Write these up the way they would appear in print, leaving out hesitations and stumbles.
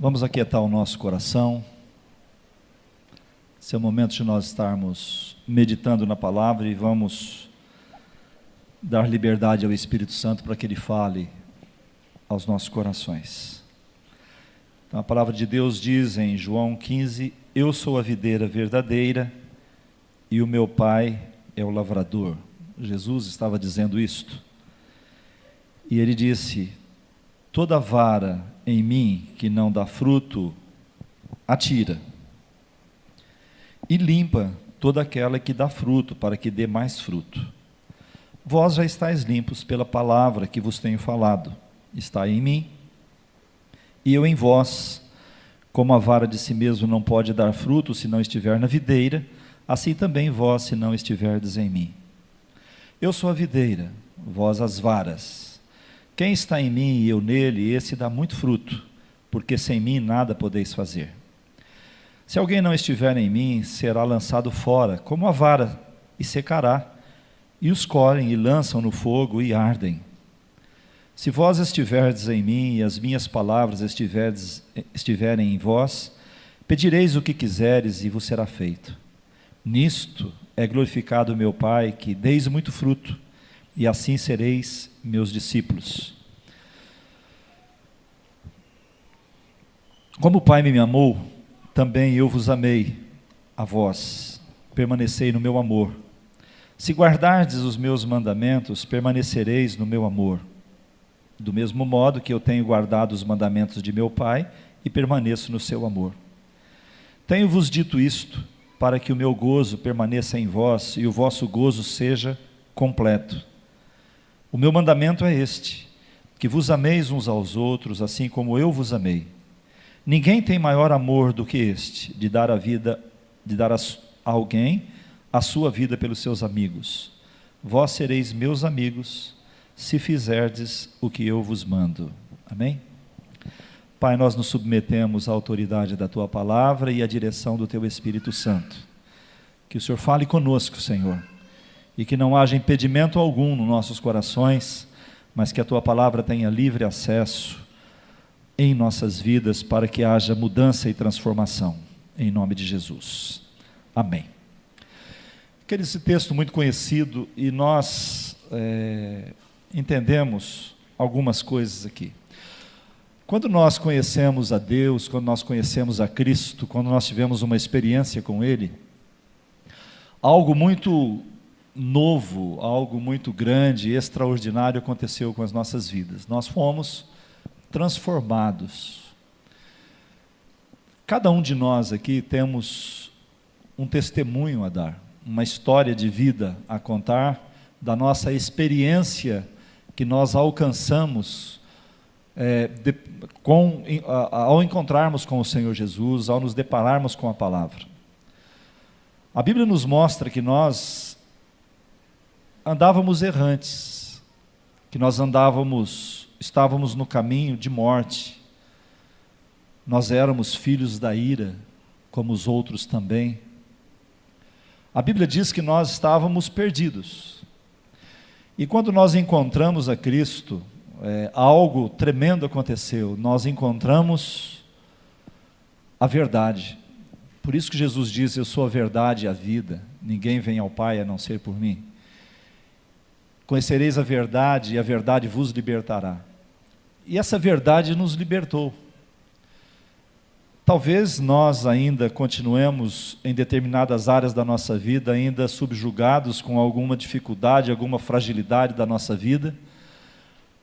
Vamos aquietar o nosso coração. Esse é o momento de nós estarmos meditando na palavra e vamos dar liberdade ao Espírito Santo para que Ele fale aos nossos corações. Então, a palavra de Deus diz em João 15: Eu sou a videira verdadeira e o meu Pai é o lavrador. Jesus estava dizendo isto. E Ele disse: toda vara em mim que não dá fruto, atira. E limpa toda aquela que dá fruto, para que dê mais fruto. Vós já estáis limpos pela palavra que vos tenho falado. Está em mim e eu em vós. Como a vara de si mesmo não pode dar fruto se não estiver na videira, assim também vós, se não estiverdes em mim. Eu sou a videira, vós as varas. Quem está em mim e eu nele, esse dá muito fruto, porque sem mim nada podeis fazer. Se alguém não estiver em mim, será lançado fora, como a vara, e secará. E os colhem e lançam no fogo e ardem. Se vós estiverdes em mim e as minhas palavras estiverem em vós, pedireis o que quiseres e vos será feito. Nisto é glorificado o meu Pai, que deis muito fruto, e assim sereis meus discípulos. Como o Pai me amou, também eu vos amei a vós. Permanecei no meu amor. Se guardardes os meus mandamentos, permanecereis no meu amor. Do mesmo modo que eu tenho guardado os mandamentos de meu Pai e permaneço no seu amor. Tenho-vos dito isto, para que o meu gozo permaneça em vós e o vosso gozo seja completo. O meu mandamento é este: que vos ameis uns aos outros, assim como eu vos amei. Ninguém tem maior amor do que este, de dar a alguém a sua vida pelos seus amigos. Vós sereis meus amigos, se fizerdes o que eu vos mando. Amém? Pai, nós nos submetemos à autoridade da Tua palavra e à direção do Teu Espírito Santo. Que o Senhor fale conosco, Senhor, e que não haja impedimento algum nos nossos corações, mas que a Tua palavra tenha livre acesso em nossas vidas, para que haja mudança e transformação, em nome de Jesus. Amém. Esse texto muito conhecido, e nós entendemos algumas coisas aqui. Quando nós conhecemos a Deus, quando nós conhecemos a Cristo, quando nós tivemos uma experiência com Ele, algo muito novo, algo muito grande, extraordinário aconteceu com as nossas vidas. Nós fomos transformados. Cada um de nós aqui temos um testemunho a dar, uma história de vida a contar, da nossa experiência que nós alcançamos ao encontrarmos com o Senhor Jesus, ao nos depararmos com a palavra. A Bíblia nos mostra que nós andávamos errantes, que nós estávamos no caminho de morte. Nós éramos filhos da ira, como os outros também. A Bíblia diz que nós estávamos perdidos. E quando nós encontramos a Cristo, algo tremendo aconteceu. Nós encontramos a verdade. Por isso que Jesus diz: eu sou a verdade e a vida. Ninguém vem ao Pai a não ser por mim. Conhecereis a verdade e a verdade vos libertará. E essa verdade nos libertou. Talvez nós ainda continuemos em determinadas áreas da nossa vida, ainda subjugados com alguma dificuldade, alguma fragilidade da nossa vida,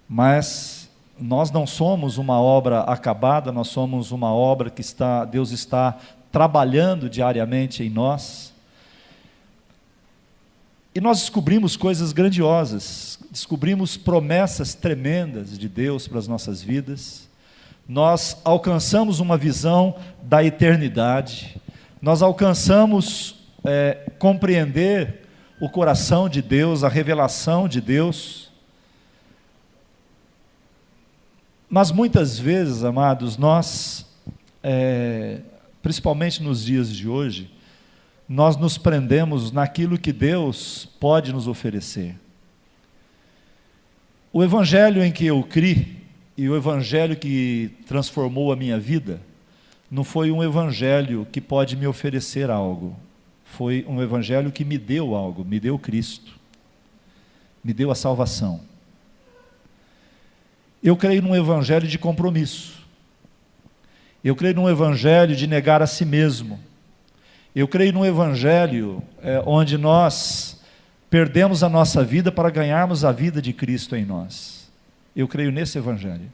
mas nós não somos uma obra acabada, nós somos uma obra que Deus está trabalhando diariamente em nós. E nós descobrimos coisas grandiosas, descobrimos promessas tremendas de Deus para as nossas vidas. Nós alcançamos uma visão da eternidade, nós alcançamos compreender o coração de Deus, a revelação de Deus. Mas muitas vezes, amados, nós, principalmente nos dias de hoje, nós nos prendemos naquilo que Deus pode nos oferecer. O evangelho em que eu criei, E o evangelho que transformou a minha vida não foi um evangelho que pode me oferecer algo. Foi um evangelho que me deu algo, me deu Cristo. Me deu a salvação. Eu creio num evangelho de compromisso. Eu creio num evangelho de negar a si mesmo. Eu creio num evangelho onde nós perdemos a nossa vida para ganharmos a vida de Cristo em nós. Eu creio nesse evangelho.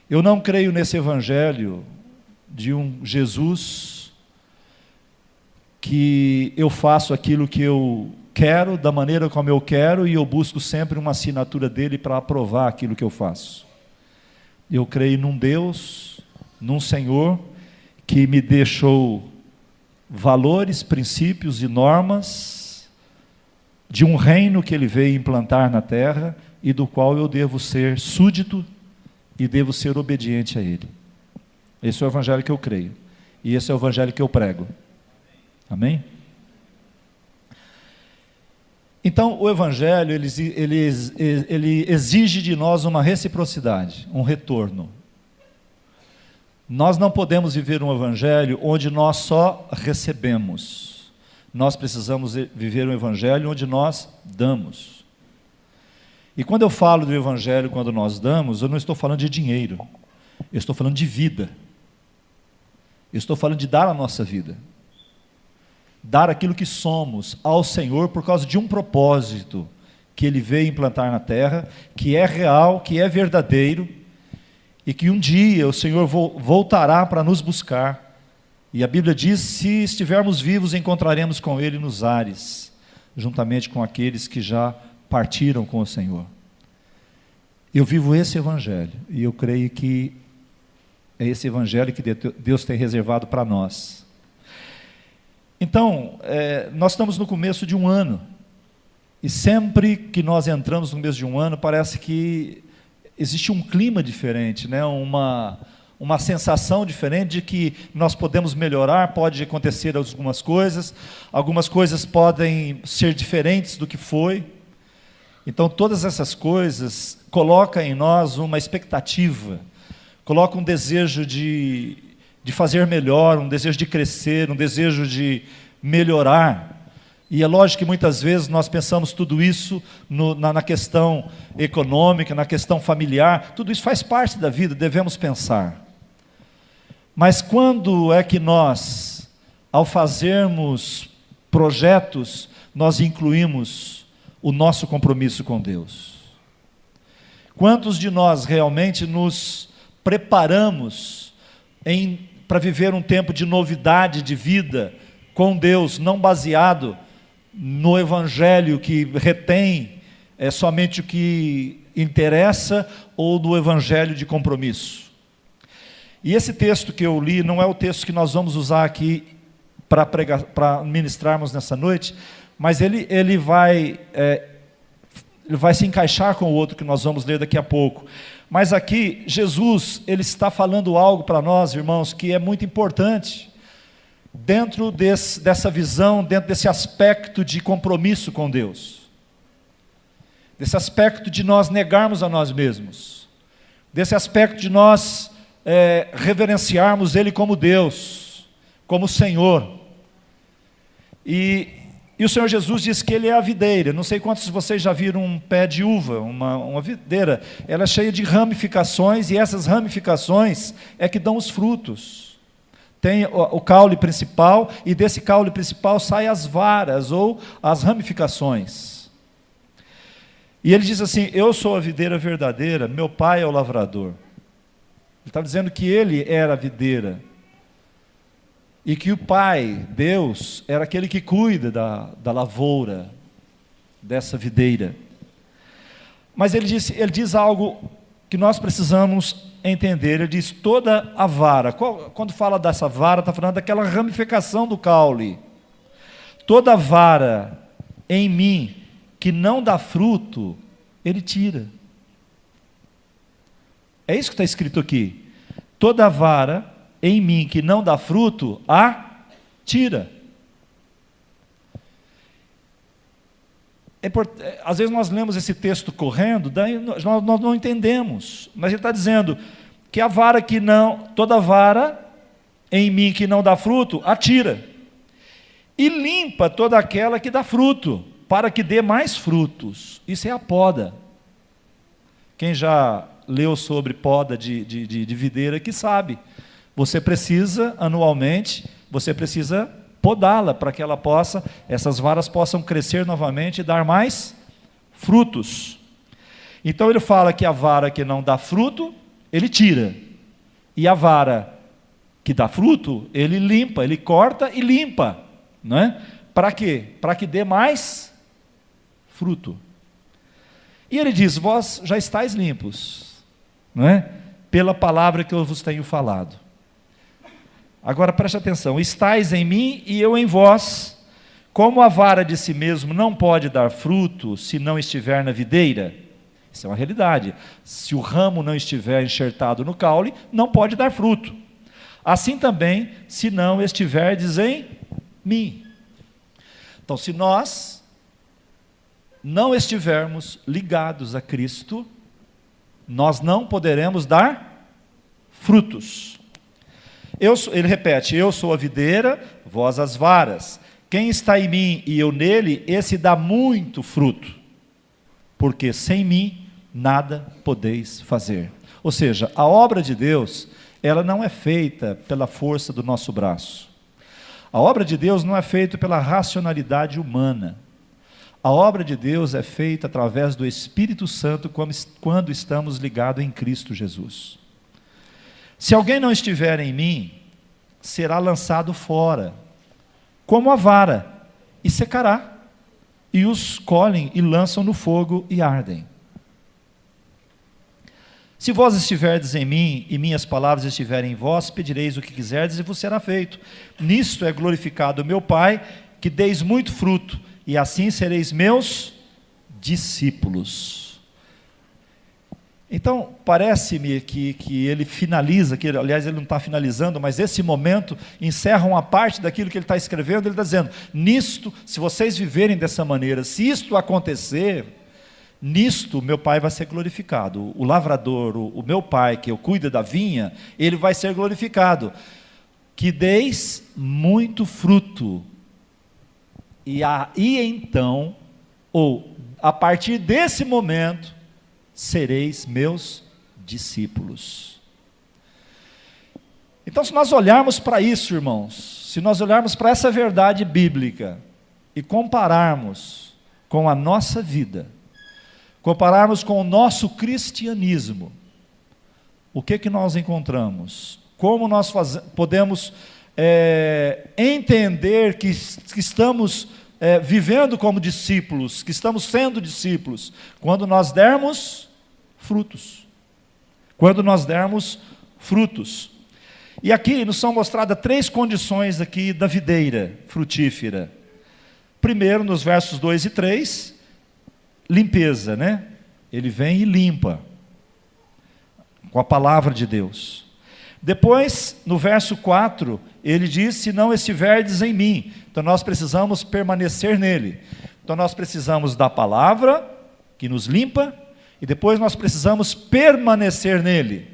Eu não creio nesse evangelho de um Jesus que eu faço aquilo que eu quero, da maneira como eu quero, e eu busco sempre uma assinatura dele para aprovar aquilo que eu faço. Eu creio num Deus, num Senhor, que me deixou valores, princípios e normas de um reino que ele veio implantar na terra e do qual eu devo ser súdito e devo ser obediente a ele. Esse é o evangelho que eu creio. E esse é o evangelho que eu prego. Amém? Então, o evangelho, ele exige de nós uma reciprocidade, um retorno. Nós não podemos viver um evangelho onde nós só recebemos. Nós precisamos viver um evangelho onde nós damos. E quando eu falo do evangelho, quando nós damos, eu não estou falando de dinheiro. Eu estou falando de vida. Eu estou falando de dar a nossa vida. Dar aquilo que somos ao Senhor por causa de um propósito que Ele veio implantar na terra, que é real, que é verdadeiro, e que um dia o Senhor voltará para nos buscar. E a Bíblia diz, se estivermos vivos, encontraremos com Ele nos ares, juntamente com aqueles que já partiram com o Senhor. Eu vivo esse evangelho, e eu creio que é esse evangelho que Deus tem reservado para nós. Então, nós estamos no começo de um ano, e sempre que nós entramos no começo de um ano, parece que existe um clima diferente, né? uma sensação diferente de que nós podemos melhorar, pode acontecer algumas coisas podem ser diferentes do que foi. Então, todas essas coisas colocam em nós uma expectativa, colocam um desejo de fazer melhor, um desejo de crescer, um desejo de melhorar. E é lógico que muitas vezes nós pensamos tudo isso na questão econômica, na questão familiar, tudo isso faz parte da vida, devemos pensar. Mas quando é que nós, ao fazermos projetos, nós incluímos o nosso compromisso com Deus? Quantos de nós realmente nos preparamos para viver um tempo de novidade de vida com Deus, não baseado no evangelho que retém somente o que interessa, ou do evangelho de compromisso? E esse texto que eu li não é o texto que nós vamos usar aqui para ministrarmos nessa noite, mas ele vai se encaixar com o outro que nós vamos ler daqui a pouco. Mas aqui, Jesus, ele está falando algo para nós, irmãos, que é muito importante, dentro dessa visão, dentro desse aspecto de compromisso com Deus, desse aspecto de nós negarmos a nós mesmos, desse aspecto de nós reverenciarmos Ele como Deus, como Senhor. E o Senhor Jesus diz que Ele é a videira. Não sei quantos de vocês já viram um pé de uva, uma videira. Ela é cheia de ramificações, e essas ramificações é que dão os frutos. Tem o caule principal, e desse caule principal saem as varas, ou as ramificações. E ele diz assim, eu sou a videira verdadeira, meu pai é o lavrador. Ele está dizendo que ele era a videira, e que o Pai, Deus, era aquele que cuida da lavoura, dessa videira. Mas ele diz algo que nós precisamos entender. Ele diz, toda a vara, quando fala dessa vara, está falando daquela ramificação do caule. Toda vara em mim que não dá fruto, Ele tira. É isso que está escrito aqui. Toda vara em mim que não dá fruto, a tira. Às vezes nós lemos esse texto correndo, daí nós não entendemos, mas ele está dizendo que a vara que não, toda vara em mim que não dá fruto, atira, e limpa toda aquela que dá fruto, para que dê mais frutos. Isso é a poda. Quem já leu sobre poda de videira que sabe, você precisa anualmente, você precisa podá-la para que ela possa, essas varas possam crescer novamente e dar mais frutos. Então ele fala que a vara que não dá fruto, ele tira, e a vara que dá fruto, ele limpa, ele corta e limpa, não é? Para quê? Para que dê mais fruto. E ele diz: vós já estáis limpos, não é? Pela palavra que eu vos tenho falado. Agora preste atenção: estáis em mim e eu em vós. Como a vara de si mesmo não pode dar fruto se não estiver na videira, isso é uma realidade. Se o ramo não estiver enxertado no caule, não pode dar fruto. Assim também, se não estiverdes em mim. Então, se nós não estivermos ligados a Cristo, nós não poderemos dar frutos. Ele repete: eu sou a videira, vós as varas. Quem está em mim e eu nele, esse dá muito fruto, porque sem mim nada podeis fazer. Ou seja, a obra de Deus, ela não é feita pela força do nosso braço. A obra de Deus não é feita pela racionalidade humana. A obra de Deus é feita através do Espírito Santo quando estamos ligados em Cristo Jesus. Se alguém não estiver em mim, será lançado fora, como a vara, e secará, e os colhem e lançam no fogo e ardem. Se vós estiverdes em mim, e minhas palavras estiverem em vós, pedireis o que quiserdes e vos será feito. Nisto é glorificado o meu Pai, que deis muito fruto, e assim sereis meus discípulos. Então, parece-me que ele finaliza, que aliás ele não está finalizando, mas esse momento encerra uma parte daquilo que ele está escrevendo. Ele está dizendo: nisto, se vocês viverem dessa maneira, se isto acontecer, nisto meu Pai vai ser glorificado. O lavrador, o meu Pai, que eu cuido da vinha, ele vai ser glorificado. Que deis muito fruto. E aí então, ou a partir desse momento, sereis meus discípulos. Então, se nós olharmos para isso, irmãos, se nós olharmos para essa verdade bíblica e compararmos com a nossa vida, compararmos com o nosso cristianismo, o que nós encontramos? Como nós podemos entender que estamos vivendo como discípulos, que estamos sendo discípulos, quando nós dermos frutos. Quando nós dermos frutos. E aqui nos são mostradas 3 condições aqui da videira frutífera. Primeiro, nos versos 2 e 3, limpeza, né? Ele vem e limpa, com a palavra de Deus. Depois, no verso 4, ele diz: se não estiverdes em mim. Então nós precisamos permanecer nele. Então nós precisamos da palavra, que nos limpa, e depois nós precisamos permanecer nele.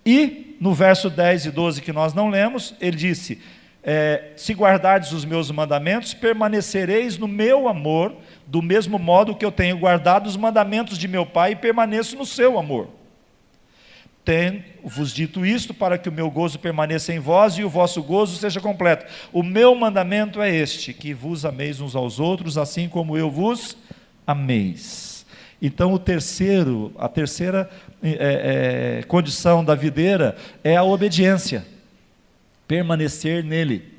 E no verso 10 e 12 que nós não lemos, ele disse: se guardardes os meus mandamentos, permanecereis no meu amor, do mesmo modo que eu tenho guardado os mandamentos de meu Pai e permaneço no seu amor. Tenho-vos dito isto para que o meu gozo permaneça em vós e o vosso gozo seja completo. O meu mandamento é este, que vos ameis uns aos outros, assim como eu vos ameis. Então a terceira condição da videira é a obediência, permanecer nele.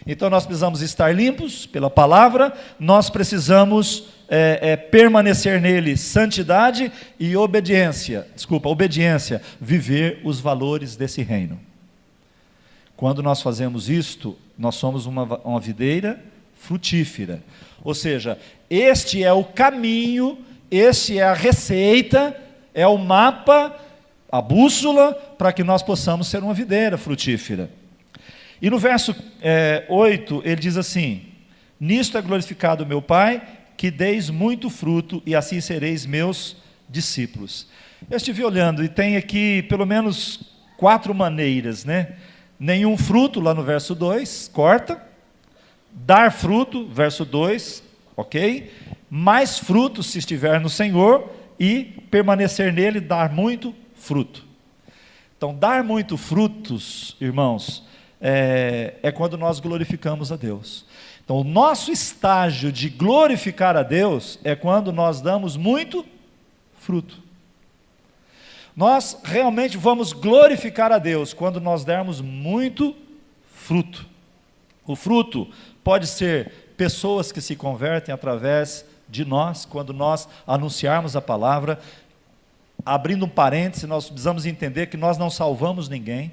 Então nós precisamos estar limpos pela palavra, nós precisamos permanecer nele, santidade e obediência, viver os valores desse reino. Quando nós fazemos isto, nós somos uma videira frutífera, ou seja, este é o caminho, este é a receita, é o mapa, a bússola, para que nós possamos ser uma videira frutífera. E no verso 8, ele diz assim: nisto é glorificado o meu Pai, que deis muito fruto, e assim sereis meus discípulos. Eu estive olhando, e tem aqui pelo menos 4 maneiras, né? Nenhum fruto, lá no verso 2, corta. Dar fruto, verso 2, ok? Mais fruto, se estiver no Senhor, e permanecer nele, dar muito fruto. Então, dar muito frutos, irmãos, é quando nós glorificamos a Deus. Então, o nosso estágio de glorificar a Deus é quando nós damos muito fruto. Nós realmente vamos glorificar a Deus quando nós dermos muito fruto. O fruto pode ser pessoas que se convertem através de nós, quando nós anunciarmos a palavra. Abrindo um parêntese, nós precisamos entender que nós não salvamos ninguém,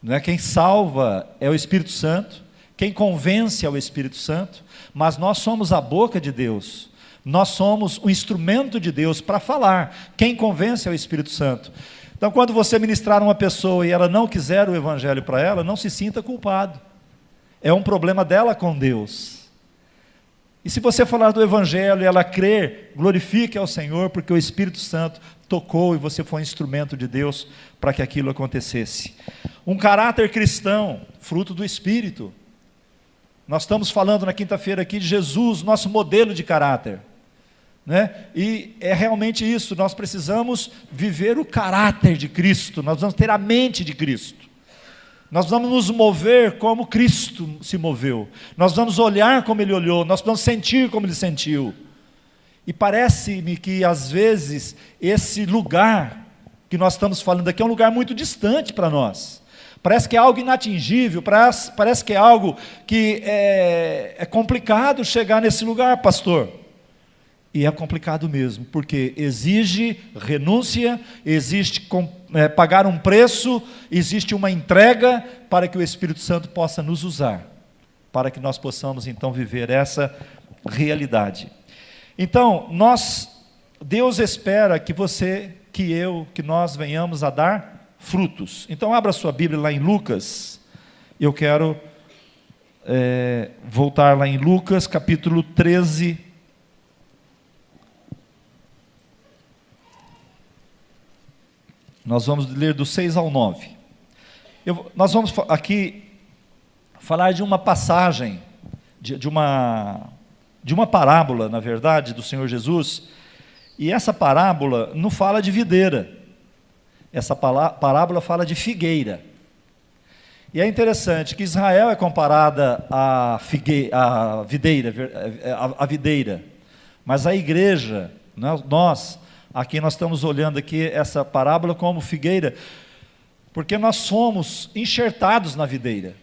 não é? Quem salva é o Espírito Santo, quem convence é o Espírito Santo, mas nós somos a boca de Deus, nós somos o instrumento de Deus para falar. Quem convence é o Espírito Santo. Então, quando você ministrar uma pessoa e ela não quiser o Evangelho para ela, não se sinta culpado, é um problema dela com Deus. E se você falar do Evangelho e ela crer, glorifique ao Senhor, porque o Espírito Santo tocou e você foi um instrumento de Deus para que aquilo acontecesse. Um caráter cristão, fruto do Espírito. Nós estamos falando na quinta-feira aqui de Jesus, nosso modelo de caráter, né? E é realmente isso, nós precisamos viver o caráter de Cristo, nós vamos ter a mente de Cristo. Nós vamos nos mover como Cristo se moveu. Nós vamos olhar como Ele olhou. Nós vamos sentir como Ele sentiu. E parece-me que, às vezes, esse lugar que nós estamos falando aqui é um lugar muito distante para nós. Parece que é algo inatingível, parece que é algo que é complicado chegar nesse lugar, pastor. E é complicado mesmo, porque exige renúncia, existe pagar um preço, existe uma entrega para que o Espírito Santo possa nos usar, para que nós possamos então viver essa realidade. Então, Deus espera que você, que nós venhamos a dar frutos. Então, abra sua Bíblia lá em Lucas. Eu quero voltar lá em Lucas, capítulo 13. Nós vamos ler do 6 ao 9. Nós vamos aqui falar de uma passagem, de uma parábola, na verdade, do Senhor Jesus. E essa parábola não fala de videira. Essa parábola fala de figueira. E é interessante que Israel é comparada à videira. Mas a igreja, nós estamos olhando aqui essa parábola como figueira, porque nós somos enxertados na videira,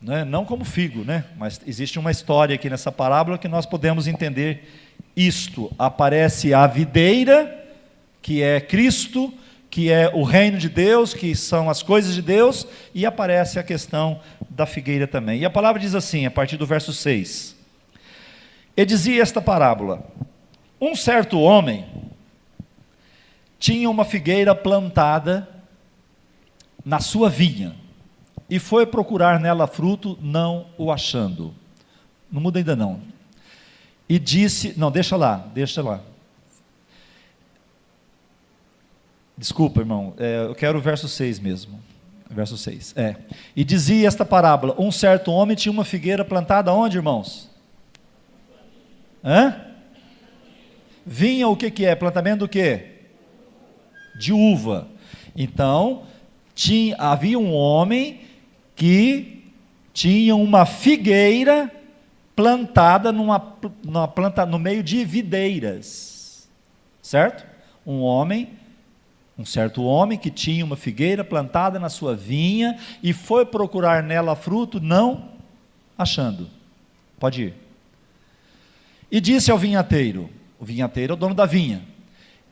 né? Não como figo, né? Mas existe uma história aqui nessa parábola que nós podemos entender isto. Aparece a videira, que é Cristo, que é o reino de Deus, que são as coisas de Deus, e aparece a questão da figueira também. E a palavra diz assim, a partir do verso 6. E dizia esta parábola: um certo homem tinha uma figueira plantada na sua vinha, e foi procurar nela fruto, não o achando. Não muda ainda não. E disse, não, deixa lá. Desculpa, irmão, eu quero o verso 6 mesmo. Verso 6, E dizia esta parábola: um certo homem tinha uma figueira plantada onde, irmãos? Vinha o que é? Plantamento do quê? De uva. Então, havia um homem que tinha uma figueira plantada no meio de videiras, certo? Um certo homem que tinha uma figueira plantada na sua vinha e foi procurar nela fruto, não achando. Pode ir. E disse ao vinhateiro, o vinhateiro é o dono da vinha: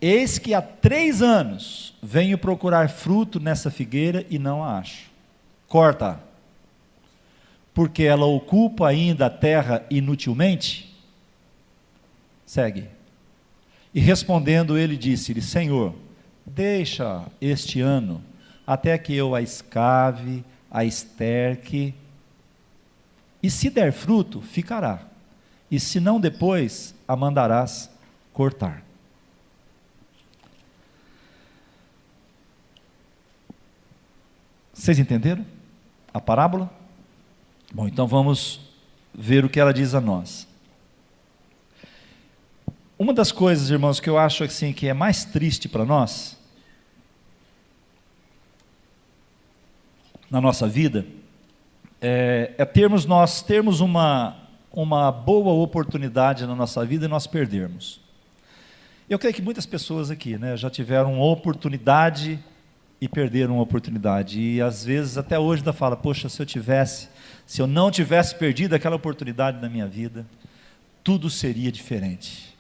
eis que há 3 anos venho procurar fruto nessa figueira e não a acho. Corta, porque ela ocupa ainda a terra inutilmente. Segue. E respondendo ele disse-lhe: Senhor, deixa este ano, até que eu a escave, a esterque, e se der fruto, ficará. e se não depois, a mandarás cortar. Vocês entenderam a parábola? Bom, então vamos ver o que ela diz a nós. Uma das coisas, irmãos, que eu acho assim, que é mais triste para nós, na nossa vida, é termos uma boa oportunidade na nossa vida e nós perdermos. Eu creio que muitas pessoas aqui, né, já tiveram uma oportunidade e perderam uma oportunidade, e às vezes até hoje ainda fala, poxa, se eu não tivesse perdido aquela oportunidade na minha vida, tudo seria diferente.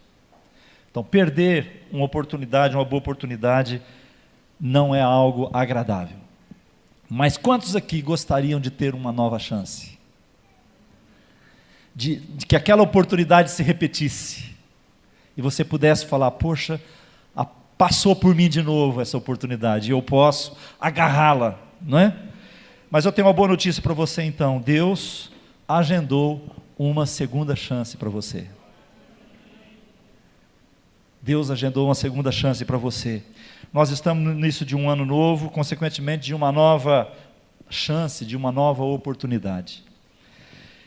Então, perder uma oportunidade, uma boa oportunidade, não é algo agradável. Mas quantos aqui gostariam de ter uma nova chance? De que aquela oportunidade se repetisse, e você pudesse falar, poxa, passou por mim de novo essa oportunidade, e eu posso agarrá-la, não é? Mas eu tenho uma boa notícia para você então, Deus agendou uma segunda chance para você. Deus agendou uma segunda chance para você. Nós estamos no início de um ano novo, consequentemente de uma nova chance, de uma nova oportunidade.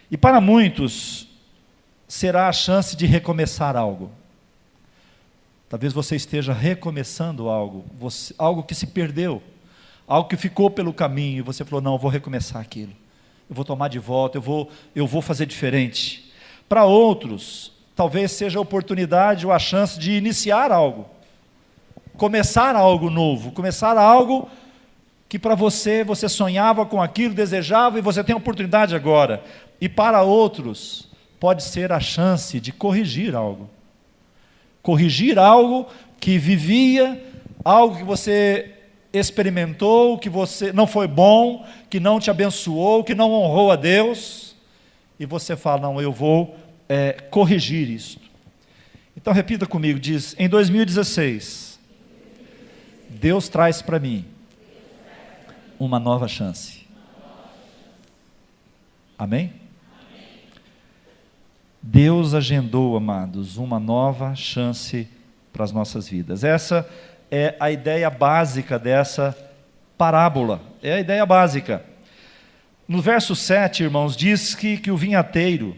E para muitos, será a chance de recomeçar algo. Talvez você esteja recomeçando algo, algo que se perdeu, algo que ficou pelo caminho, e você falou, não, eu vou recomeçar aquilo, eu vou tomar de volta, eu vou fazer diferente. Para outros, talvez seja a oportunidade ou a chance de iniciar algo, começar algo novo, começar algo que para você sonhava com aquilo, desejava, e você tem a oportunidade agora. E para outros, pode ser a chance de corrigir algo. Corrigir algo que vivia, algo que você experimentou, que você não foi bom, que não te abençoou, que não honrou a Deus, e você fala, não, eu vou corrigir isto. Então repita comigo, diz, em 2016, Deus traz para mim uma nova chance. Amém? Deus agendou, amados, uma nova chance para as nossas vidas. Essa é a ideia básica dessa parábola. É a ideia básica. No verso 7, irmãos, diz que o vinhateiro,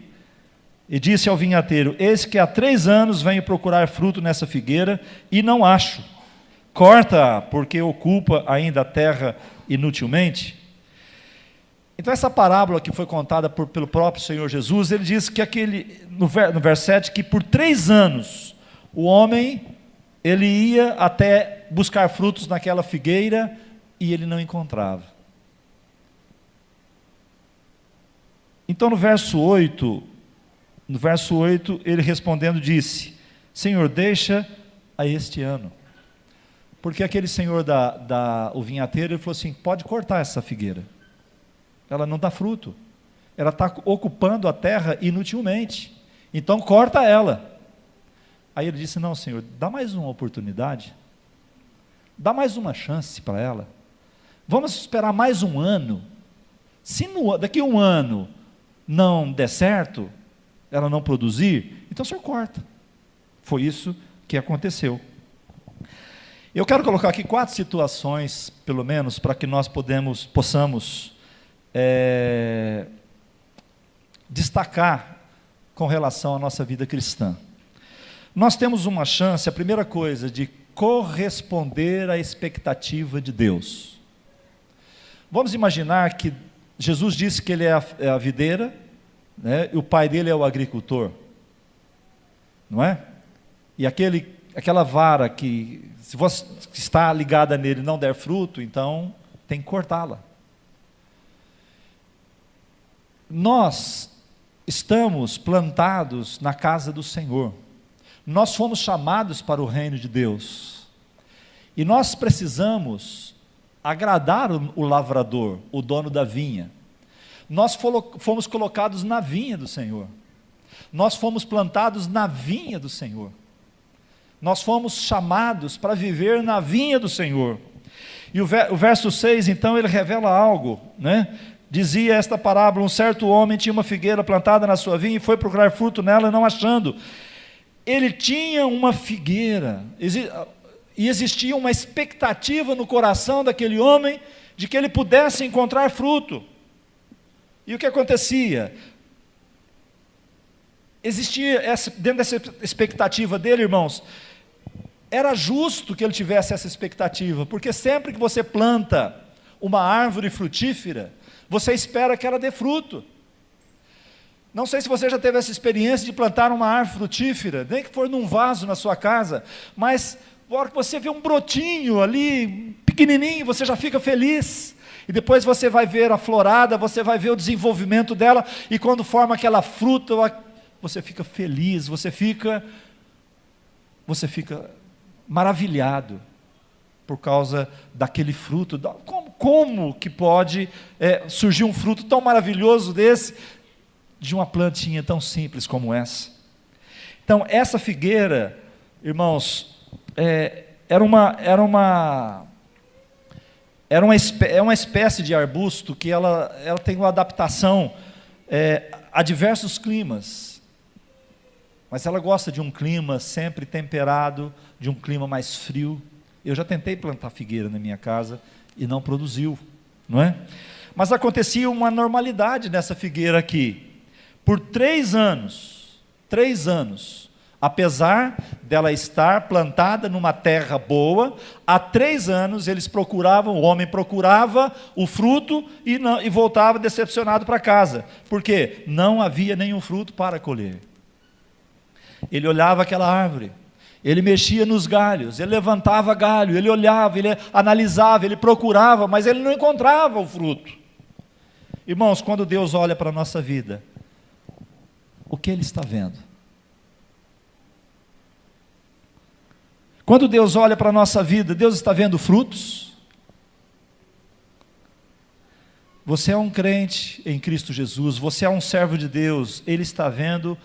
e disse ao vinhateiro, eis que há 3 anos venho procurar fruto nessa figueira, e não acho. Corta-a, porque ocupa ainda a terra inutilmente. Então essa parábola que foi contada pelo próprio Senhor Jesus, ele diz que no verso 7, que por 3 anos, o homem, ele ia até buscar frutos naquela figueira, e ele não encontrava. Então no verso 8, ele respondendo disse, Senhor, deixa a este ano. Porque aquele senhor o vinhateiro, ele falou assim, pode cortar essa figueira. Ela não dá fruto, ela está ocupando a terra inutilmente, então corta ela. Aí ele disse, não, Senhor, dá mais uma oportunidade, dá mais uma chance para ela, vamos esperar mais um ano, se daqui a um ano não der certo, ela não produzir, então o Senhor corta. Foi isso que aconteceu. Eu quero colocar aqui 4 situações, pelo menos, para que nós possamos destacar com relação à nossa vida cristã. Nós temos uma chance, a primeira coisa, de corresponder à expectativa de Deus. Vamos imaginar que Jesus disse que ele é a videira, né, e o pai dele é o agricultor, não é? E aquela vara que, se você está ligada nele e não der fruto, então tem que cortá-la. Nós estamos plantados na casa do Senhor, nós fomos chamados para o reino de Deus, e nós precisamos agradar o lavrador, o dono da vinha. Nós fomos colocados na vinha do Senhor, nós fomos plantados na vinha do Senhor, nós fomos chamados para viver na vinha do Senhor. E o verso 6, então, ele revela algo, né? Dizia esta parábola: um certo homem tinha uma figueira plantada na sua vinha e foi procurar fruto nela, não achando. Ele tinha uma figueira, e existia uma expectativa no coração daquele homem de que ele pudesse encontrar fruto. E o que acontecia? Existia, dentro dessa expectativa dele, irmãos, era justo que ele tivesse essa expectativa, porque sempre que você planta uma árvore frutífera, você espera que ela dê fruto. Não sei se você já teve essa experiência de plantar uma árvore frutífera, nem que for num vaso na sua casa, mas na hora que você vê um brotinho ali, pequenininho, você já fica feliz. E depois você vai ver a florada, você vai ver o desenvolvimento dela, e quando forma aquela fruta, você fica feliz, você fica maravilhado por causa daquele fruto. Como que pode surgir um fruto tão maravilhoso desse, de uma plantinha tão simples como essa? Então, essa figueira, irmãos, era uma espécie de arbusto que ela tem uma adaptação a diversos climas. Mas ela gosta de um clima sempre temperado, de um clima mais frio. Eu já tentei plantar figueira na minha casa e não produziu, não é? Mas acontecia uma normalidade nessa figueira aqui. Por 3 anos, apesar dela estar plantada numa terra boa, há 3 anos o homem procurava o fruto e voltava decepcionado para casa. Por quê? Não havia nenhum fruto para colher. Ele olhava aquela árvore, ele mexia nos galhos, ele levantava galho, ele olhava, ele analisava, ele procurava, mas ele não encontrava o fruto. Irmãos, quando Deus olha para a nossa vida, o que Ele está vendo? Quando Deus olha para a nossa vida, Deus está vendo frutos? Você é um crente em Cristo Jesus, você é um servo de Deus, Ele está vendo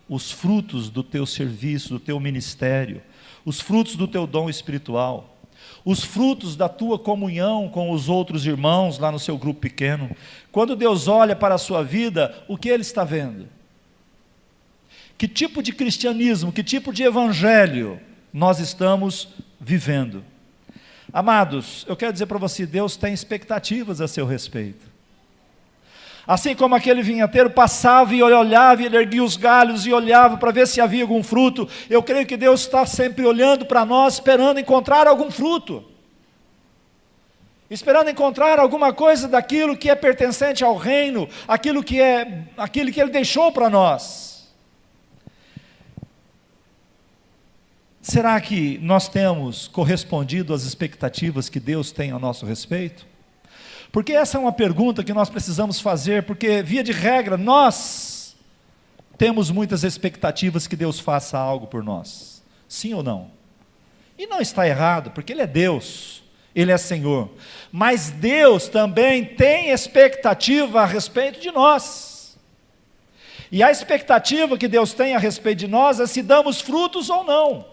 os frutos do teu serviço, do teu ministério, os frutos do teu dom espiritual, os frutos da tua comunhão com os outros irmãos lá no seu grupo pequeno. Quando Deus olha para a sua vida, o que Ele está vendo? Que tipo de cristianismo, que tipo de evangelho nós estamos vivendo? Amados, eu quero dizer para você, Deus tem expectativas a seu respeito. Assim como aquele vinhateiro passava e olhava, e ele erguia os galhos e olhava para ver se havia algum fruto, eu creio que Deus está sempre olhando para nós, esperando encontrar algum fruto, esperando encontrar alguma coisa daquilo que é pertencente ao reino, aquilo que Ele deixou para nós. Será que nós temos correspondido às expectativas que Deus tem a nosso respeito? Porque essa é uma pergunta que nós precisamos fazer, porque, via de regra, nós temos muitas expectativas que Deus faça algo por nós. Sim ou não? E não está errado, porque Ele é Deus, Ele é Senhor. Mas Deus também tem expectativa a respeito de nós. E a expectativa que Deus tem a respeito de nós é se damos frutos ou não.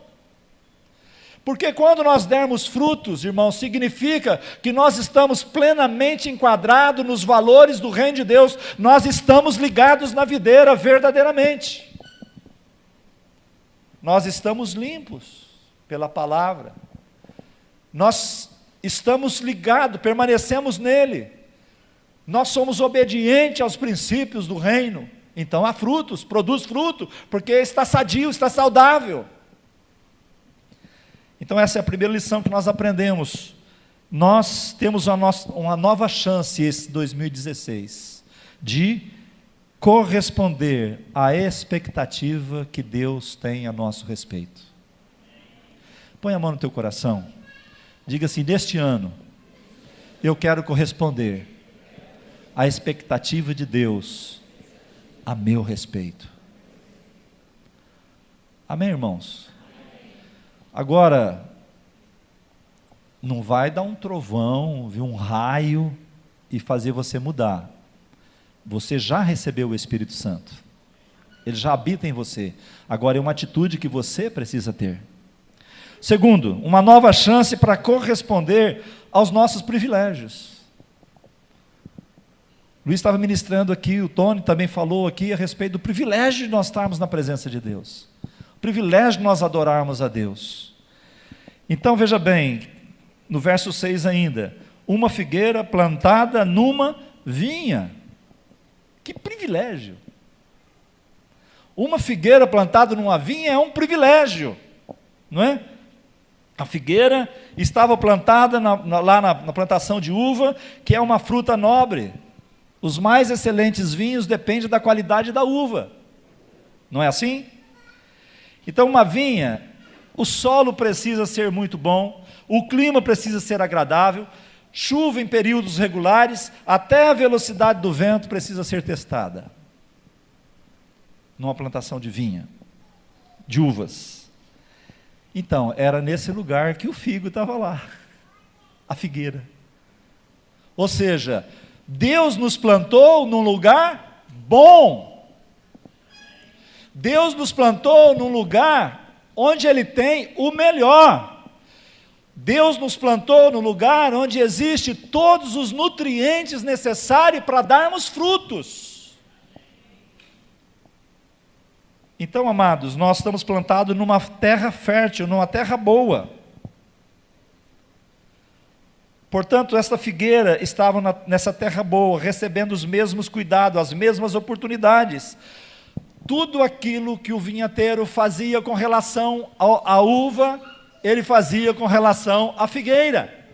Porque quando nós dermos frutos, irmãos, significa que nós estamos plenamente enquadrados nos valores do reino de Deus, nós estamos ligados na videira verdadeiramente. Nós estamos limpos pela palavra, nós estamos ligados, permanecemos nele, nós somos obedientes aos princípios do reino, então há frutos, produz fruto, porque está sadio, está saudável. Então essa é a primeira lição que nós aprendemos. Nós temos uma nova chance esse 2016 de corresponder à expectativa que Deus tem a nosso respeito. Põe a mão no teu coração, diga assim: neste ano eu quero corresponder à expectativa de Deus a meu respeito. Amém, irmãos? Agora, não vai dar um trovão, vir um raio e fazer você mudar. Você já recebeu o Espírito Santo, ele já habita em você. Agora é uma atitude que você precisa ter. Segundo, uma nova chance para corresponder aos nossos privilégios. Luiz estava ministrando aqui, o Tony também falou aqui a respeito do privilégio de nós estarmos na presença de Deus. O privilégio de nós adorarmos a Deus. Então veja bem, no verso 6 ainda, uma figueira plantada numa vinha. Que privilégio! Uma figueira plantada numa vinha é um privilégio, não é? A figueira estava plantada lá na plantação de uva, que é uma fruta nobre. Os mais excelentes vinhos dependem da qualidade da uva. Não é assim? Então uma vinha, o solo precisa ser muito bom, o clima precisa ser agradável, chuva em períodos regulares, até a velocidade do vento precisa ser testada. Numa plantação de vinha, de uvas. Então, era nesse lugar que o figo estava lá, a figueira. Ou seja, Deus nos plantou num lugar bom. Deus nos plantou num lugar onde Ele tem o melhor. Deus nos plantou num lugar onde existe todos os nutrientes necessários para darmos frutos. Então, amados, nós estamos plantados numa terra fértil, numa terra boa. Portanto, esta figueira estava nessa terra boa, recebendo os mesmos cuidados, as mesmas oportunidades. Tudo aquilo que o vinhateiro fazia com relação à uva, ele fazia com relação à figueira.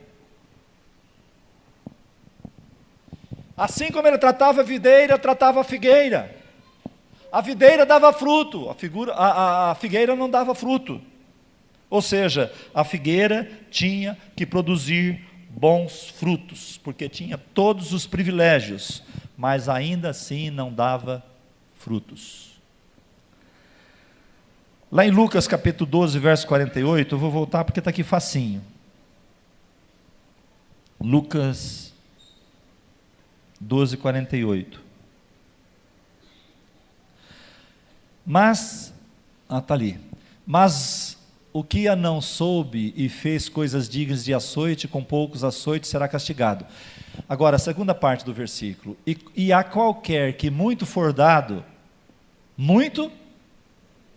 Assim como ele tratava a videira, tratava a figueira. A videira dava fruto, a figueira não dava fruto. Ou seja, a figueira tinha que produzir bons frutos, porque tinha todos os privilégios, mas ainda assim não dava frutos. Lá em Lucas capítulo 12, verso 48, eu vou voltar porque está aqui facinho. Lucas 12, 48. Mas, está ali. Mas o que a não soube e fez coisas dignas de açoite, com poucos açoites será castigado. Agora, a segunda parte do versículo. E a qualquer que muito for dado, muito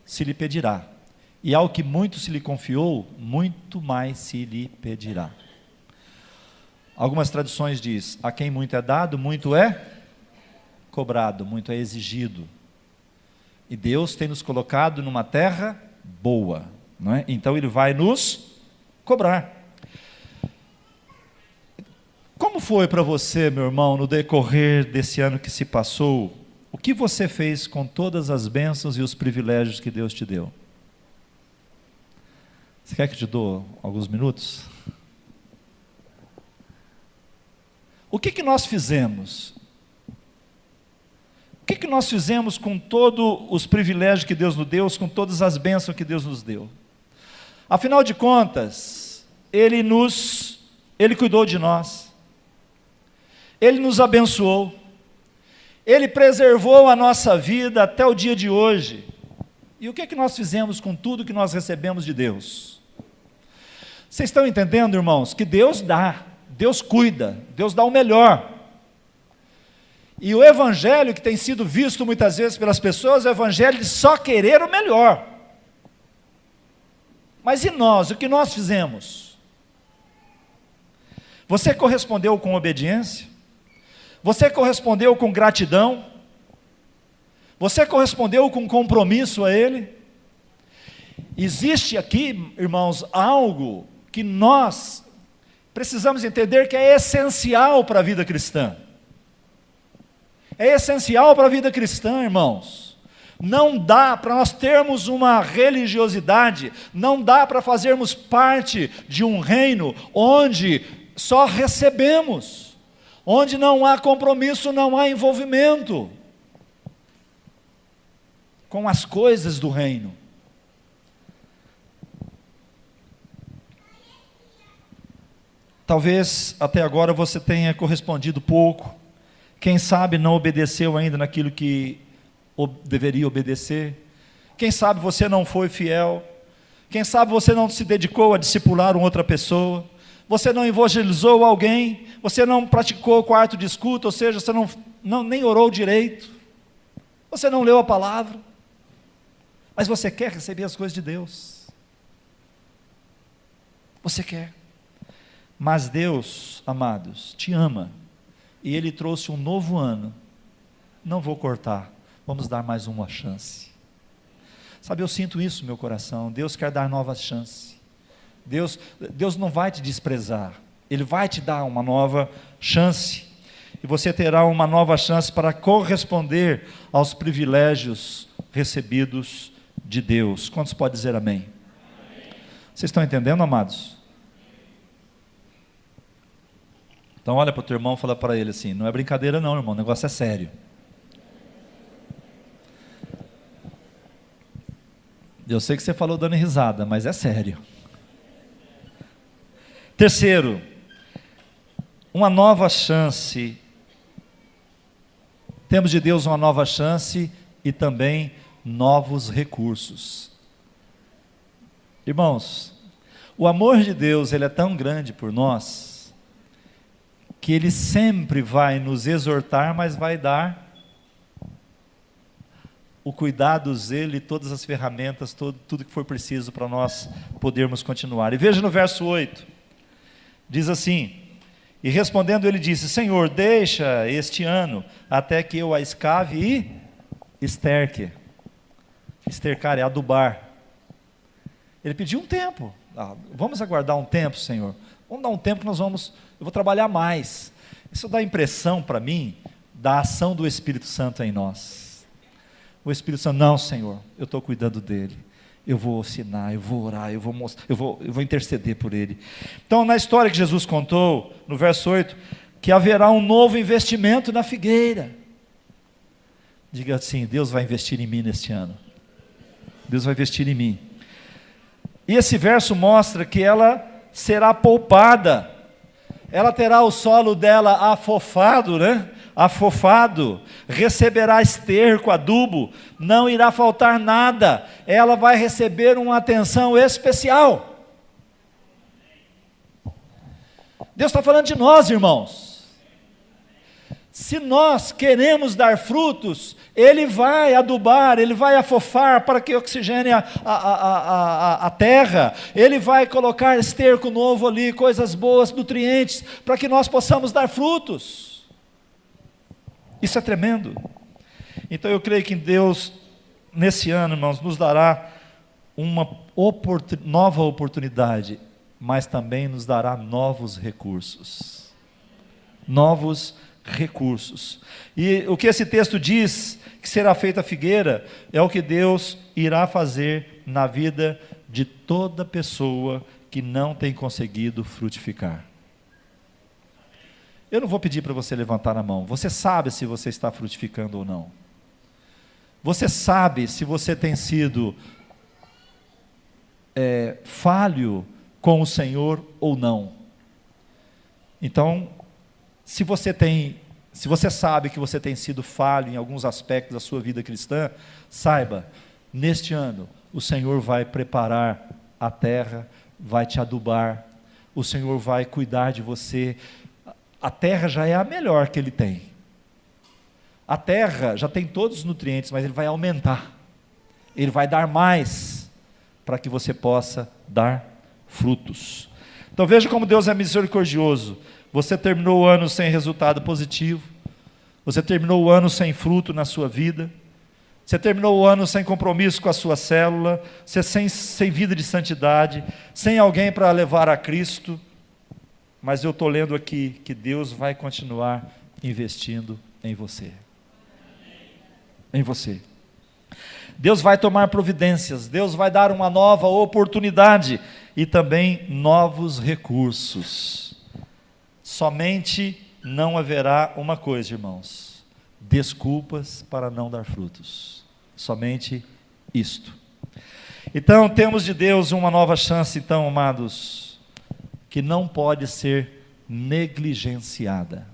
se lhe pedirá. E ao que muito se lhe confiou, muito mais se lhe pedirá. Algumas traduções diz, a quem muito é dado, muito é cobrado, muito é exigido. E Deus tem nos colocado numa terra boa, não é? Então Ele vai nos cobrar. Como foi para você, meu irmão, no decorrer desse ano que se passou? O que você fez com todas as bênçãos e os privilégios que Deus te deu? Você quer que eu te dou alguns minutos? O que nós fizemos? O que nós fizemos com todos os privilégios que Deus nos deu, com todas as bênçãos que Deus nos deu? Afinal de contas, Ele cuidou de nós, Ele nos abençoou, Ele preservou a nossa vida até o dia de hoje. E o que nós fizemos com tudo que nós recebemos de Deus? Vocês estão entendendo, irmãos, que Deus dá, Deus cuida, Deus dá o melhor. E o evangelho que tem sido visto muitas vezes pelas pessoas, é o evangelho de só querer o melhor. Mas e nós, o que nós fizemos? Você correspondeu com obediência? Você correspondeu com gratidão? Você correspondeu com compromisso a Ele? Existe aqui, irmãos, algo que nós precisamos entender que é essencial para a vida cristã. É essencial para a vida cristã, irmãos. Não dá para nós termos uma religiosidade, não dá para fazermos parte de um reino onde só recebemos, onde não há compromisso, não há envolvimento com as coisas do reino. Talvez até agora você tenha correspondido pouco. Quem sabe não obedeceu ainda naquilo que deveria obedecer. Quem sabe você não foi fiel. Quem sabe você não se dedicou a discipular uma outra pessoa. você não evangelizou alguém, você não praticou o quarto de escuta, ou seja, você nem orou direito, você não leu a palavra, mas você quer receber as coisas de Deus, você quer, mas Deus, amados, te ama, e Ele trouxe um novo ano, não vou cortar, vamos dar mais uma chance. Sabe, eu sinto isso no meu coração, Deus quer dar novas chances, Deus não vai te desprezar, Ele vai te dar uma nova chance, e você terá uma nova chance para corresponder aos privilégios recebidos de Deus. Quantos podem dizer amém? Vocês estão entendendo, amados? Então olha para o teu irmão e fala para ele assim, não é brincadeira não, irmão, o negócio é sério. Eu sei que você falou dando risada, mas é sério. Terceiro, uma nova chance. Temos de Deus uma nova chance e também novos recursos. Irmãos, o amor de Deus, ele é tão grande por nós, que Ele sempre vai nos exortar, mas vai dar o cuidado, o zelo e todas as ferramentas, tudo que for preciso para nós podermos continuar. E veja no verso 8, diz assim, e respondendo ele disse, Senhor, deixa este ano, até que eu a escave e esterque. Estercar é adubar. Ele pediu um tempo, vamos aguardar um tempo, Senhor, vamos dar um tempo que eu vou trabalhar mais. Isso dá impressão para mim, da ação do Espírito Santo em nós. O Espírito Santo, não, Senhor, eu estou cuidando dele, eu vou ensinar, eu vou orar, eu vou interceder por ele. Então, na história que Jesus contou, no verso 8, que haverá um novo investimento na figueira. Diga assim, Deus vai investir em mim neste ano. Deus vai investir em mim. E esse verso mostra que ela será poupada, ela terá o solo dela afofado, afofado, receberá esterco, adubo, não irá faltar nada, ela vai receber uma atenção especial. Deus está falando de nós, irmãos. Se nós queremos dar frutos, Ele vai adubar, Ele vai afofar para que oxigene a terra, Ele vai colocar esterco novo ali, coisas boas, nutrientes, para que nós possamos dar frutos. Isso é tremendo. Então eu creio que Deus, nesse ano, irmãos, nos dará uma nova oportunidade, mas também nos dará novos recursos. Novos recursos. E o que esse texto diz, que será feita a figueira, é o que Deus irá fazer na vida de toda pessoa que não tem conseguido frutificar. Eu não vou pedir para você levantar a mão, você sabe se você está frutificando ou não. Você sabe se você tem sido falho com o Senhor ou não. Então, se você sabe que você tem sido falho em alguns aspectos da sua vida cristã, saiba, neste ano, o Senhor vai preparar a terra, vai te adubar, o Senhor vai cuidar de você. A terra já é a melhor que Ele tem. A terra já tem todos os nutrientes, mas Ele vai aumentar. Ele vai dar mais, para que você possa dar frutos. Então veja como Deus é misericordioso. Você terminou o ano sem resultado positivo, você terminou o ano sem fruto na sua vida, você terminou o ano sem compromisso com a sua célula, você sem vida de santidade, sem alguém para levar a Cristo, mas eu estou lendo aqui que Deus vai continuar investindo em você. Em você. Deus vai tomar providências, Deus vai dar uma nova oportunidade e também novos recursos. Somente não haverá uma coisa, irmãos, desculpas para não dar frutos. Somente isto. Então, temos de Deus uma nova chance, então, amados, que não pode ser negligenciada.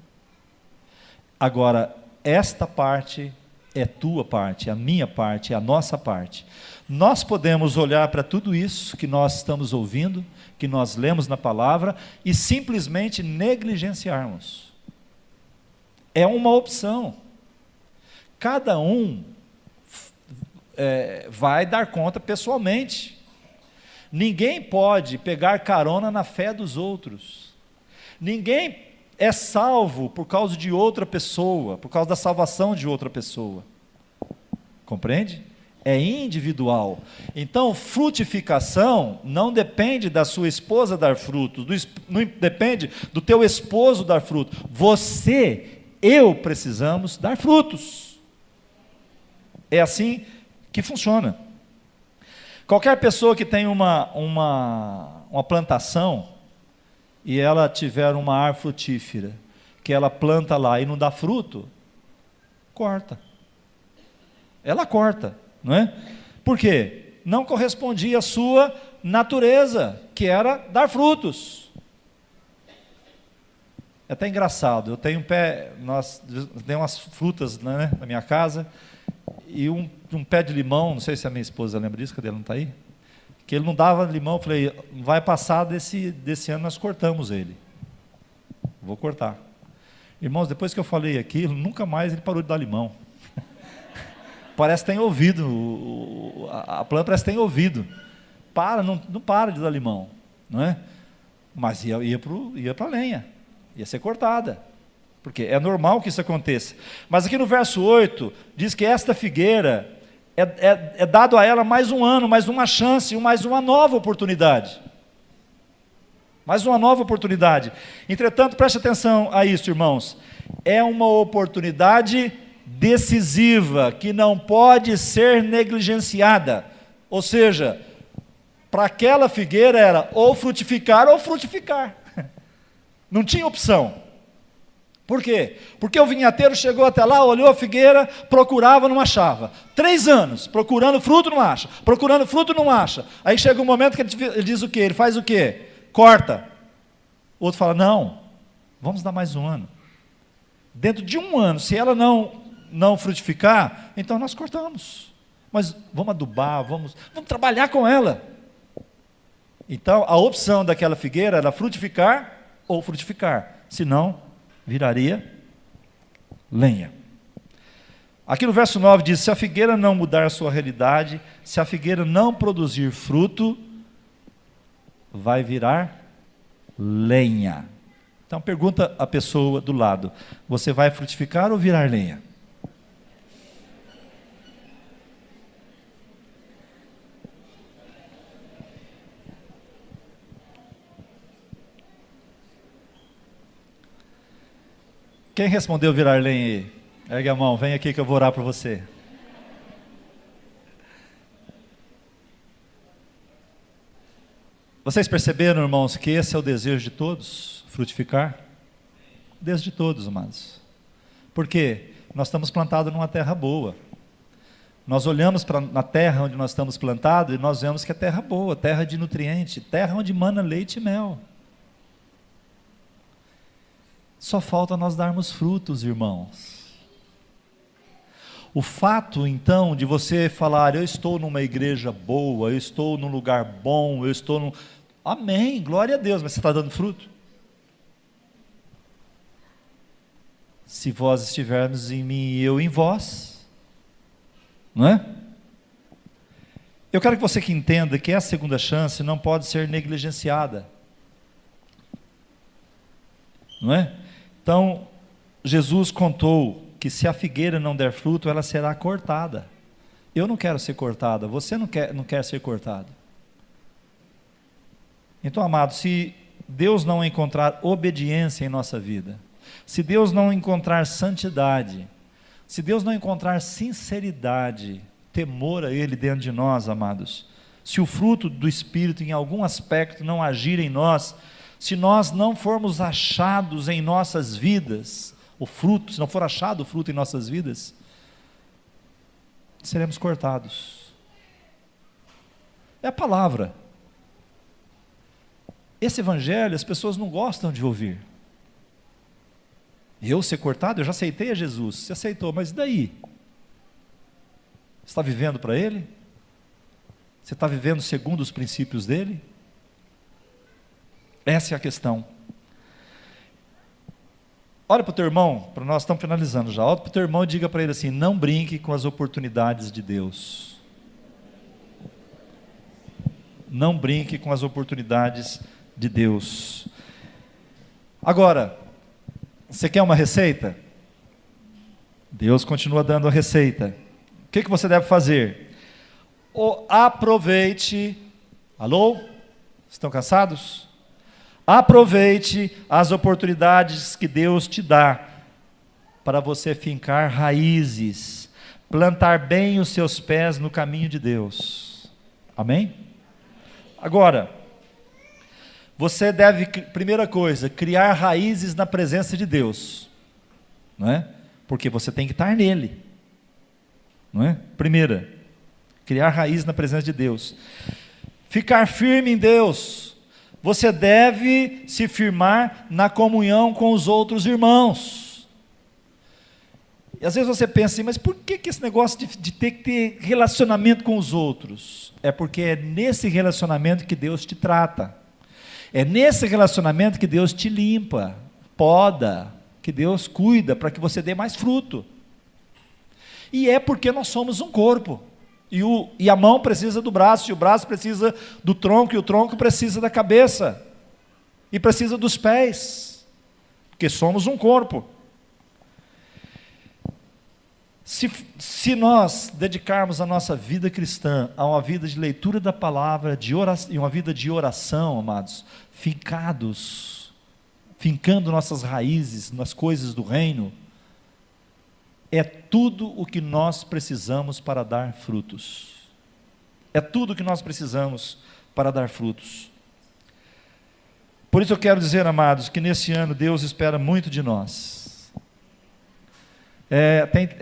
Agora, esta parte é tua parte, é a minha parte, é a nossa parte. Nós podemos olhar para tudo isso que nós estamos ouvindo, que nós lemos na palavra, e simplesmente negligenciarmos. É uma opção. Cada um vai dar conta pessoalmente. Ninguém pode pegar carona na fé dos outros. Ninguém é salvo por causa de outra pessoa, por causa da salvação de outra pessoa. Compreende? É individual. Então, frutificação não depende da sua esposa dar frutos, não depende do teu esposo dar fruto. Você, eu precisamos dar frutos. É assim que funciona. Qualquer pessoa que tem uma plantação e ela tiver uma árvore frutífera, que ela planta lá e não dá fruto, corta. Ela corta, não é? Por quê? Não correspondia à sua natureza, que era dar frutos. É até engraçado, eu tenho tenho umas frutas, né, na minha casa, e um pé de limão, não sei se a minha esposa lembra disso, cadê? Ele não está aí? Que ele não dava limão, eu falei, vai passar desse ano, nós cortamos ele. Vou cortar. Irmãos, depois que eu falei aquilo, nunca mais ele parou de dar limão. Parece que tem ouvido, a planta parece que tem ouvido. Não para de dar limão, não é? Mas ia para a lenha, ia ser cortada, porque é normal que isso aconteça. Mas aqui no verso 8, diz que esta figueira, é dado a ela mais um ano, mais uma chance, mais uma nova oportunidade. Mais uma nova oportunidade. Entretanto, preste atenção a isso, irmãos. É uma oportunidade decisiva, que não pode ser negligenciada. Ou seja, para aquela figueira era ou frutificar ou frutificar. Não tinha opção. Por quê? Porque o vinhateiro chegou até lá, olhou a figueira, procurava, não achava. 3 anos, procurando fruto, não acha. Procurando fruto, não acha. Aí chega um momento que ele diz o quê? Ele faz o quê? Corta. O outro fala, não, vamos dar mais um ano. Dentro de um ano, se ela não frutificar, então nós cortamos. Mas vamos adubar, vamos trabalhar com ela. Então, a opção daquela figueira era frutificar ou frutificar. Senão, viraria lenha. Aqui no verso 9 diz, se a figueira não mudar a sua realidade, se a figueira não produzir fruto, vai virar lenha. Então pergunta a pessoa do lado, você vai frutificar ou virar lenha? Quem respondeu virar lenha aí? Ergue a mão, vem aqui que eu vou orar por você. Vocês perceberam, irmãos, que esse é o desejo de todos? Frutificar? Desejo de todos, amados. Por quê? Nós estamos plantados numa terra boa. Nós olhamos na terra onde nós estamos plantados e nós vemos que é terra boa, terra de nutriente, terra onde mana leite e mel. Só falta nós darmos frutos, irmãos. O fato, então, de você falar, eu estou numa igreja boa, eu estou num lugar bom, eu estou num... Amém, glória a Deus, mas você está dando fruto? Se vós estivermos em mim e eu em vós, não é? Eu quero que você que entenda que a segunda chance não pode ser negligenciada, não é? Então, Jesus contou que se a figueira não der fruto, ela será cortada. Eu não quero ser cortada, você não quer ser cortado. Então, amado, se Deus não encontrar obediência em nossa vida, se Deus não encontrar santidade, se Deus não encontrar sinceridade, temor a Ele dentro de nós, amados, se o fruto do Espírito em algum aspecto não agir em nós, se nós não formos achados em nossas vidas, o fruto, se não for achado o fruto em nossas vidas, seremos cortados. É a palavra. Esse evangelho as pessoas não gostam de ouvir. Eu ser cortado, eu já aceitei a Jesus, você aceitou, mas e daí? Você está vivendo para Ele? Você está vivendo segundo os princípios dEle? Essa é a questão. Olha para o teu irmão, para nós estamos finalizando já. Olha para o teu irmão e diga para ele assim: não brinque com as oportunidades de Deus. Não brinque com as oportunidades de Deus. Agora, você quer uma receita? Deus continua dando a receita. O que você deve fazer? Aproveite. Alô? Estão cansados? Aproveite as oportunidades que Deus te dá para você fincar raízes, plantar bem os seus pés no caminho de Deus. Amém? Agora, você deve, primeira coisa, criar raízes na presença de Deus, não é? Porque você tem que estar nele, não é? Primeira, criar raiz na presença de Deus. Ficar firme em Deus. Você deve se firmar na comunhão com os outros irmãos. E às vezes você pensa assim, mas por que esse negócio de ter que ter relacionamento com os outros? É porque é nesse relacionamento que Deus te trata. É nesse relacionamento que Deus te limpa, poda, que Deus cuida para que você dê mais fruto. E é porque nós somos um corpo. E a mão precisa do braço, e o braço precisa do tronco, e o tronco precisa da cabeça, e precisa dos pés, porque somos um corpo. Se nós dedicarmos a nossa vida cristã a uma vida de leitura da palavra, de oração, e uma vida de oração, amados, fincando nossas raízes nas coisas do reino, é tudo o que nós precisamos para dar frutos. É tudo o que nós precisamos para dar frutos. Por isso eu quero dizer, amados, que nesse ano Deus espera muito de nós.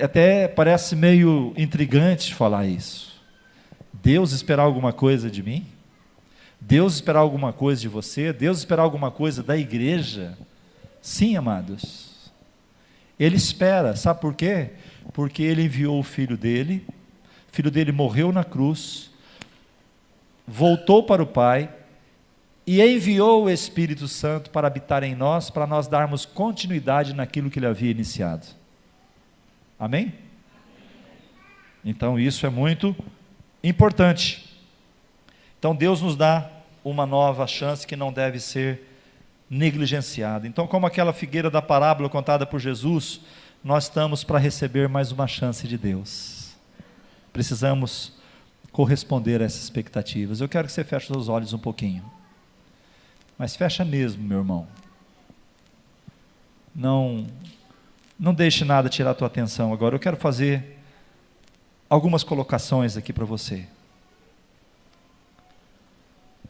Até parece meio intrigante falar isso. Deus esperar alguma coisa de mim? Deus esperar alguma coisa de você? Deus esperar alguma coisa da igreja? Sim, amados. Ele espera, sabe por quê? Porque Ele enviou o Filho dele morreu na cruz, voltou para o Pai, e enviou o Espírito Santo para habitar em nós, para nós darmos continuidade naquilo que Ele havia iniciado. Amém? Então isso é muito importante. Então Deus nos dá uma nova chance que não deve ser negligenciado. Então, como aquela figueira da parábola contada por Jesus, nós estamos para receber mais uma chance de Deus. Precisamos corresponder a essas expectativas. Eu quero que você feche os olhos um pouquinho. Mas fecha mesmo, meu irmão. Não deixe nada tirar a tua atenção agora. Eu quero fazer algumas colocações aqui para você.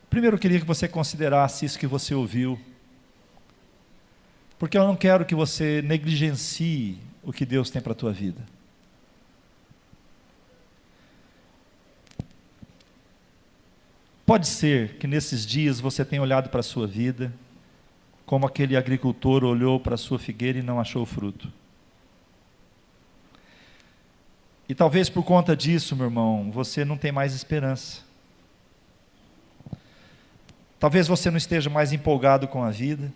Primeiro, eu queria que você considerasse isso que você ouviu, porque eu não quero que você negligencie o que Deus tem para a tua vida. Pode ser que nesses dias você tenha olhado para a sua vida, como aquele agricultor olhou para a sua figueira e não achou fruto. E talvez por conta disso, meu irmão, você não tem mais esperança. Talvez você não esteja mais empolgado com a vida.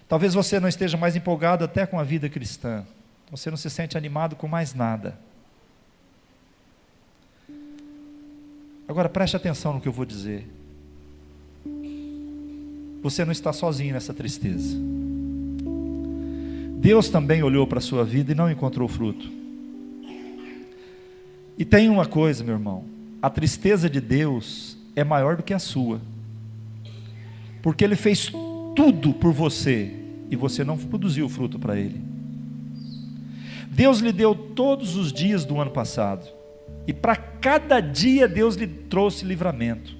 Talvez você não esteja mais empolgado até com a vida cristã. Você não se sente animado com mais nada. Agora preste atenção no que eu vou dizer. Você não está sozinho nessa tristeza. Deus também olhou para a sua vida e não encontrou fruto. E tem uma coisa, meu irmão, a tristeza de Deus é maior do que a sua, porque Ele fez tudo por você, e você não produziu fruto para Ele. Deus lhe deu todos os dias do ano passado, e para cada dia Deus lhe trouxe livramento,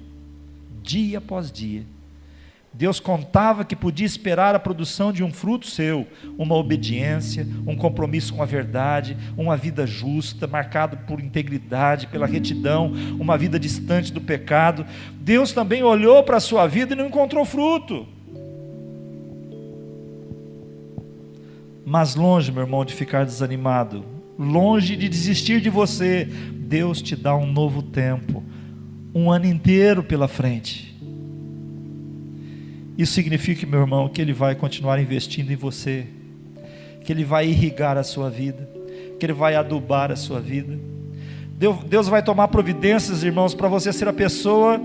dia após dia. Deus contava que podia esperar a produção de um fruto seu, uma obediência, um compromisso com a verdade, uma vida justa, marcada por integridade, pela retidão, uma vida distante do pecado. Deus também olhou para a sua vida e não encontrou fruto. Mas longe, meu irmão, de ficar desanimado, longe de desistir de você, Deus te dá um novo tempo, um ano inteiro pela frente. Isso significa, meu irmão, que Ele vai continuar investindo em você, que Ele vai irrigar a sua vida, que Ele vai adubar a sua vida. Deus vai tomar providências, irmãos, para você ser a pessoa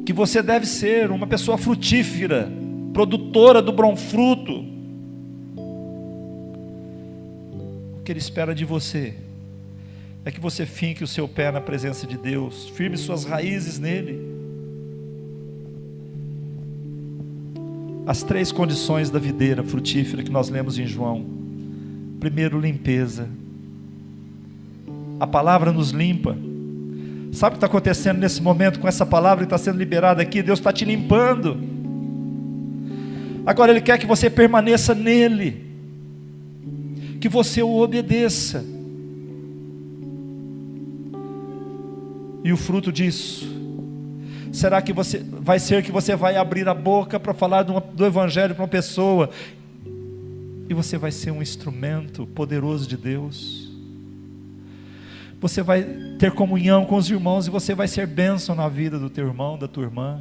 que você deve ser, uma pessoa frutífera, produtora do bom fruto. O que Ele espera de você é que você finque o seu pé na presença de Deus, firme suas raízes nele. As 3 condições da videira frutífera que nós lemos em João. Primeiro, limpeza. A palavra nos limpa. Sabe o que está acontecendo nesse momento com essa palavra que está sendo liberada aqui? Deus está te limpando. Agora Ele quer que você permaneça nele, que você o obedeça. E o fruto disso será que vai ser que você vai abrir a boca para falar do Evangelho para uma pessoa, e você vai ser um instrumento poderoso de Deus. Você vai ter comunhão com os irmãos e você vai ser bênção na vida do teu irmão, da tua irmã.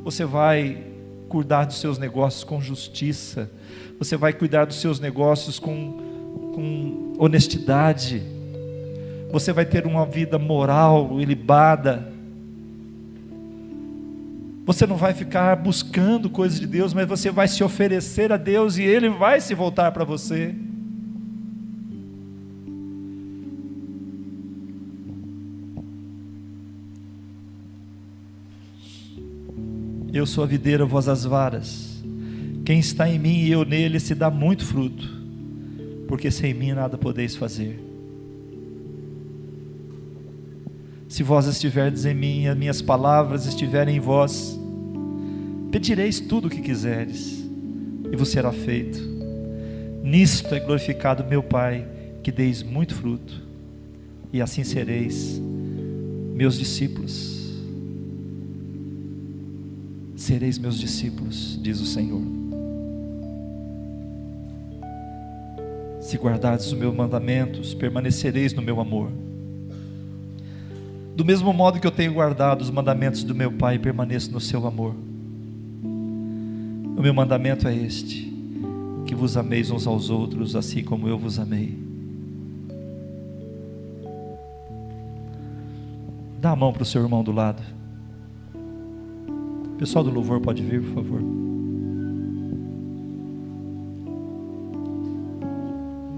Você vai cuidar dos seus negócios com justiça. Você vai cuidar dos seus negócios com honestidade. Você vai ter uma vida moral, ilibada. Você não vai ficar buscando coisas de Deus, mas você vai se oferecer a Deus e Ele vai se voltar para você. Eu sou a videira, vós as varas. Quem está em mim e eu nele, se dá muito fruto, porque sem mim nada podeis fazer. Se vós estiverdes em mim e as minhas palavras estiverem em vós, pedireis tudo o que quiseres, e vos será feito. Nisto é glorificado meu Pai, que deis muito fruto, e assim sereis meus discípulos. Sereis meus discípulos, diz o Senhor, se guardardes os meus mandamentos, permanecereis no meu amor. Do mesmo modo que eu tenho guardado os mandamentos do meu Pai, permaneço no seu amor. O meu mandamento é este: que vos ameis uns aos outros, assim como eu vos amei. Dá a mão para o seu irmão do lado. O pessoal do louvor pode vir, por favor.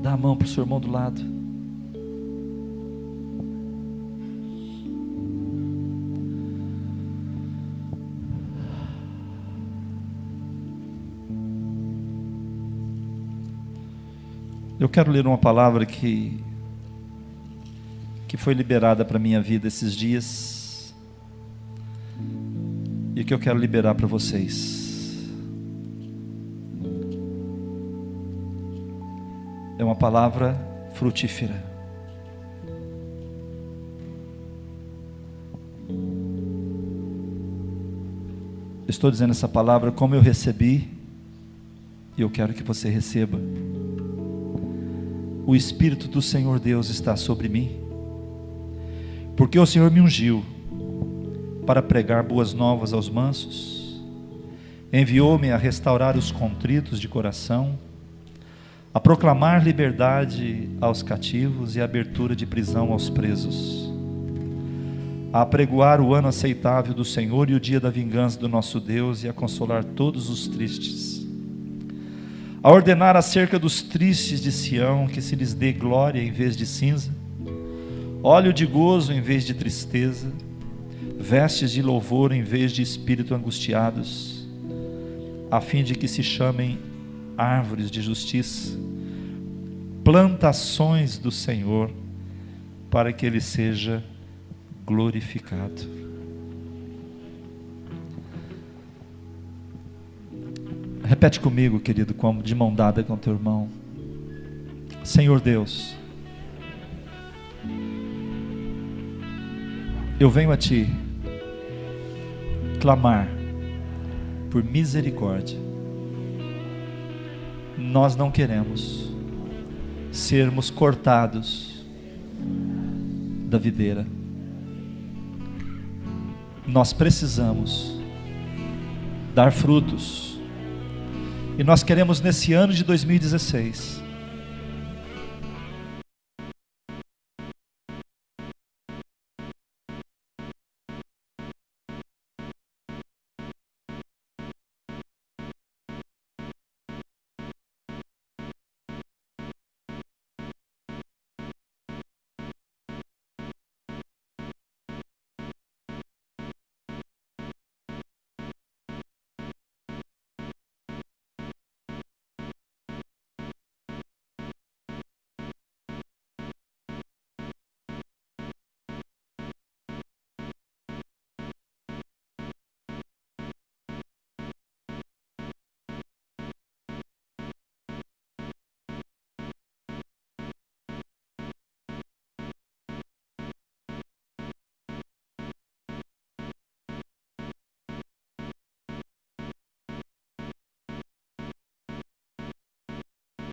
Dá a mão para o seu irmão do lado. Eu quero ler uma palavra que foi liberada para a minha vida esses dias, e que eu quero liberar para vocês. É uma palavra frutífera. Estou dizendo essa palavra como eu recebi, e eu quero que você receba. O Espírito do Senhor Deus está sobre mim, porque o Senhor me ungiu para pregar boas novas aos mansos, enviou-me a restaurar os contritos de coração, a proclamar liberdade aos cativos e abertura de prisão aos presos, a apregoar o ano aceitável do Senhor e o dia da vingança do nosso Deus, e a consolar todos os tristes, a ordenar acerca dos tristes de Sião, que se lhes dê glória em vez de cinza, óleo de gozo em vez de tristeza, vestes de louvor em vez de espírito angustiados, a fim de que se chamem árvores de justiça, plantações do Senhor, para que Ele seja glorificado. Repete comigo, querido, como de mão dada com teu irmão. Senhor Deus, eu venho a Ti clamar por misericórdia. Nós não queremos sermos cortados da videira. Nós precisamos dar frutos. E nós queremos nesse ano de 2016